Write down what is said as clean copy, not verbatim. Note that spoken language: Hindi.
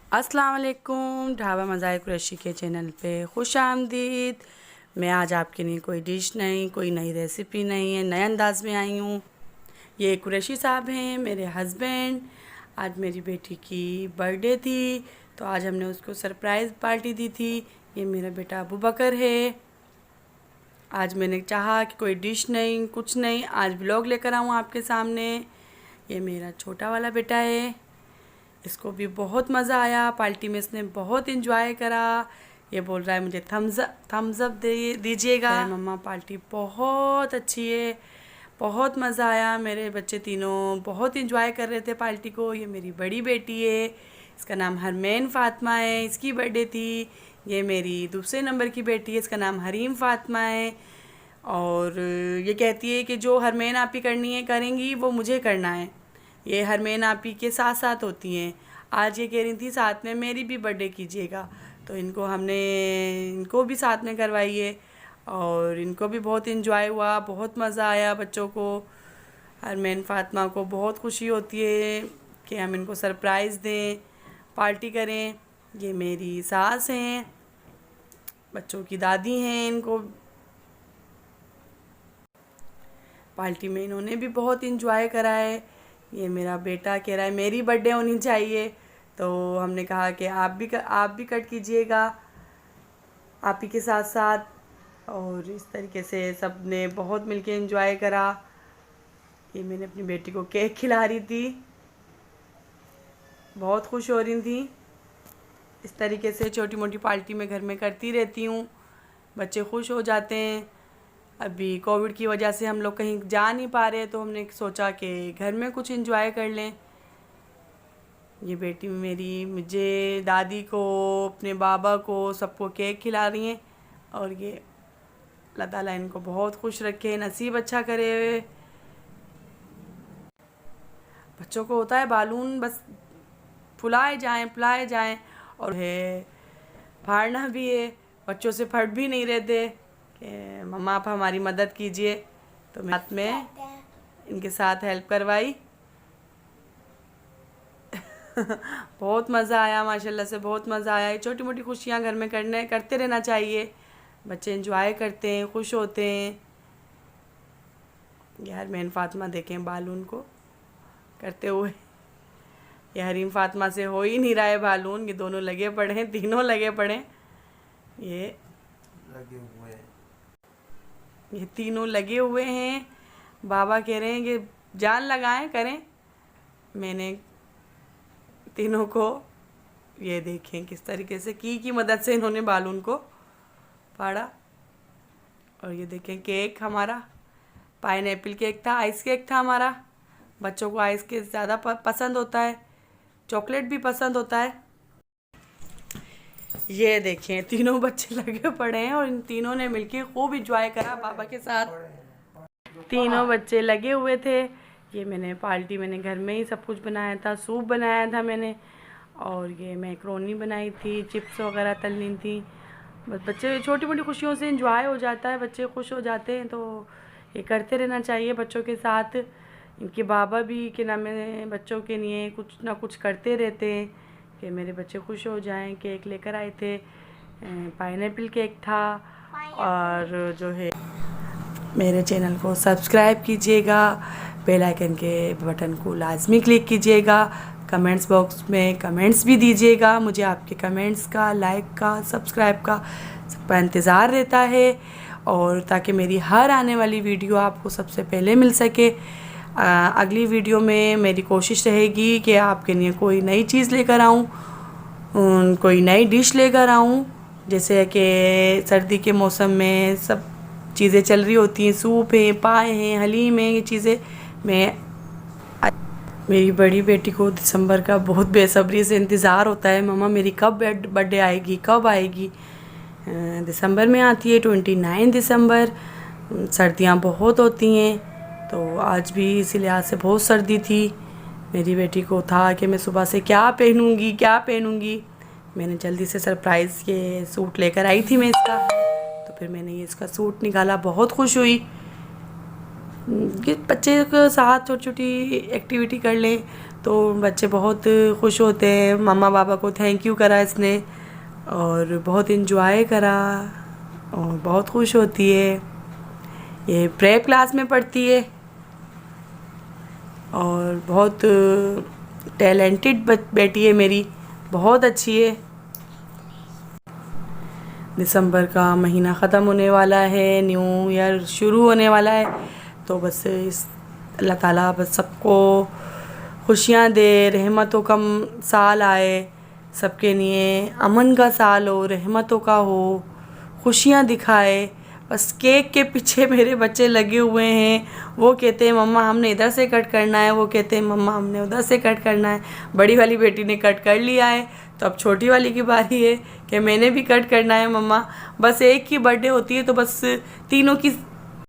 अस्सलाम वालेकुम, ढाबा मज़ाए कुरैशी के चैनल पे खुश आमदीद। मैं आज आपके लिए कोई डिश नहीं, कोई नई रेसिपी नहीं है, नए अंदाज में आई हूँ। ये कुरैशी साहब हैं मेरे हस्बैंड। आज मेरी बेटी की बर्थडे थी तो आज हमने उसको सरप्राइज़ पार्टी दी थी। ये मेरा बेटा अबू बकर है। आज मैंने चाहा कि कोई डिश नहीं, कुछ नहीं, आज व्लॉग लेकर आऊँ आपके सामने। ये मेरा छोटा वाला बेटा है, इसको भी बहुत मज़ा आया पार्टी में, इसने बहुत इंजॉय करा। ये बोल रहा है मुझे थम्स अप दे दीजिएगा। मम्मा पार्टी बहुत अच्छी है, बहुत मज़ा आया। मेरे बच्चे तीनों बहुत इंजॉय कर रहे थे पार्टी को। ये मेरी बड़ी बेटी है, इसका नाम हरमैन फ़ातिमा है, इसकी बर्थडे थी। ये मेरी दूसरे नंबर की बेटी है, इसका नाम हरीम फ़ातिमा है। और ये कहती है कि जो हरमैन आप ही करनी है करेंगी, वो मुझे करना है। ये हरमैन आपी के साथ साथ होती हैं। आज ये कह रही थी साथ में मेरी भी बर्थडे कीजिएगा, तो इनको भी साथ में करवाई है और इनको भी बहुत इंजॉय हुआ, बहुत मज़ा आया बच्चों को। हरमैन फ़ातिमा को बहुत खुशी होती है कि हम इनको सरप्राइज़ दें, पार्टी करें। ये मेरी सास हैं, बच्चों की दादी हैं। इनको पार्टी में इन्होंने भी बहुत इंजॉय करा है। ये मेरा बेटा कह रहा है मेरी बर्थडे होनी चाहिए, तो हमने कहा कि आप भी कट कीजिएगा आप ही के साथ साथ। और इस तरीके से सब ने बहुत मिलके एंजॉय करा। ये मैंने अपनी बेटी को केक खिला रही थी, बहुत खुश हो रही थी। इस तरीके से छोटी मोटी पार्टी में घर में करती रहती हूँ, बच्चे खुश हो जाते हैं। अभी कोविड की वजह से हम लोग कहीं जा नहीं पा रहे, तो हमने सोचा कि घर में कुछ एंजॉय कर लें। ये बेटी मेरी मुझे, दादी को, अपने बाबा को, सबको केक खिला रही हैं। और ये अल्लाह ताला इनको बहुत खुश रखे, नसीब अच्छा करे। बच्चों को होता है बालून बस फुलाए जाएं और है फाड़ना भी है। बच्चों से फट भी नहीं रहते कि मम्मा आप हमारी मदद कीजिए, तो मैं साथ में इनके साथ हेल्प करवाई। बहुत मज़ा आया, माशाल्लाह से बहुत मज़ा आया। छोटी मोटी खुशियाँ घर में करते रहना चाहिए, बच्चे एंजॉय करते हैं, खुश होते हैं। यार हरमैन फ़ातिमा देखें बालून को करते हुए। ये हरीम फ़ातिमा से हो ही नहीं रहा है बालून, ये दोनों लगे पड़े हैं, तीनों लगे पड़े हैं। ये लगे हुए हैं, ये तीनों लगे हुए हैं। बाबा कह रहे हैं कि जान लगाएं करें। मैंने तीनों को, ये देखें किस तरीके से की मदद से इन्होंने बालून को फाड़ा। और ये देखें केक हमारा पाइनएप्पल केक था, आइस केक था हमारा। बच्चों को आइस केक ज़्यादा पसंद होता है, चॉकलेट भी पसंद होता है। ये देखें तीनों बच्चे लगे पड़े हैं और इन तीनों ने मिलके खूब इंजॉय करा पापा के साथ। तीनों बच्चे लगे हुए थे। ये मैंने घर में ही सब कुछ बनाया था, सूप बनाया था मैंने, और ये मैक्रोनी बनाई थी, चिप्स वगैरह तलनी थी। बस बच्चे छोटी मोटी खुशियों से इंजॉय हो जाता है, बच्चे खुश हो जाते हैं, तो ये करते रहना चाहिए बच्चों के साथ। इनके बाबा भी के नाम में बच्चों के लिए कुछ ना कुछ करते रहते हैं कि मेरे बच्चे खुश हो जाएं। केक लेकर आए थे, पाइनएप्पल केक था। और जो है मेरे चैनल को सब्सक्राइब कीजिएगा, बेल आइकन के बटन को लाजमी क्लिक कीजिएगा। कमेंट्स बॉक्स में कमेंट्स भी दीजिएगा, मुझे आपके कमेंट्स का, लाइक का, सब्सक्राइब का सबका इंतज़ार रहता है। और ताकि मेरी हर आने वाली वीडियो आपको सबसे पहले मिल सके। अगली वीडियो में मेरी कोशिश रहेगी कि आपके लिए कोई नई चीज़ लेकर आऊँ, कोई नई डिश लेकर आऊँ। जैसे कि सर्दी के मौसम में सब चीज़ें चल रही होती हैं, सूप है, पाए हैं, हलीम है, ये चीज़ें मेरी बड़ी बेटी को दिसंबर का बहुत बेसब्री से इंतज़ार होता है, मम्मा मेरी कब बर्थडे आएगी, कब आएगी। दिसंबर में आती है, 29 दिसंबर। सर्दियाँ बहुत होती हैं, तो आज भी इसी लिहाज से बहुत सर्दी थी। मेरी बेटी को था कि मैं सुबह से क्या पहनूँगी। मैंने जल्दी से सरप्राइज़ ये सूट लेकर आई थी मैं इसका, तो फिर मैंने ये इसका सूट निकाला, बहुत खुश हुई कि बच्चे के साथ छोटी छोटी एक्टिविटी कर लें तो बच्चे बहुत खुश होते हैं, मम्मा पापा को थैंक यू करा इसने और बहुत इन्जॉय करा और बहुत खुश होती है। ये प्रेप क्लास में पढ़ती है और बहुत टैलेंटेड बेटी है मेरी, बहुत अच्छी है। दिसंबर का महीना ख़त्म होने वाला है, न्यू ईयर शुरू होने वाला है, तो बस इस अल्लाह ताला बस सबको खुशियाँ दे, रहमतों का साल आए, सबके लिए अमन का साल हो, रहमतों का हो, खुशियाँ दिखाए। बस केक के पीछे मेरे बच्चे लगे हुए हैं, वो कहते हैं मम्मा हमने इधर से कट करना है, वो कहते हैं मम्मा हमने उधर से कट करना है। बड़ी वाली बेटी ने कट कर लिया है, तो अब छोटी वाली की बारी है कि मैंने भी कट करना है मम्मा। बस एक ही बर्थडे होती है तो बस तीनों की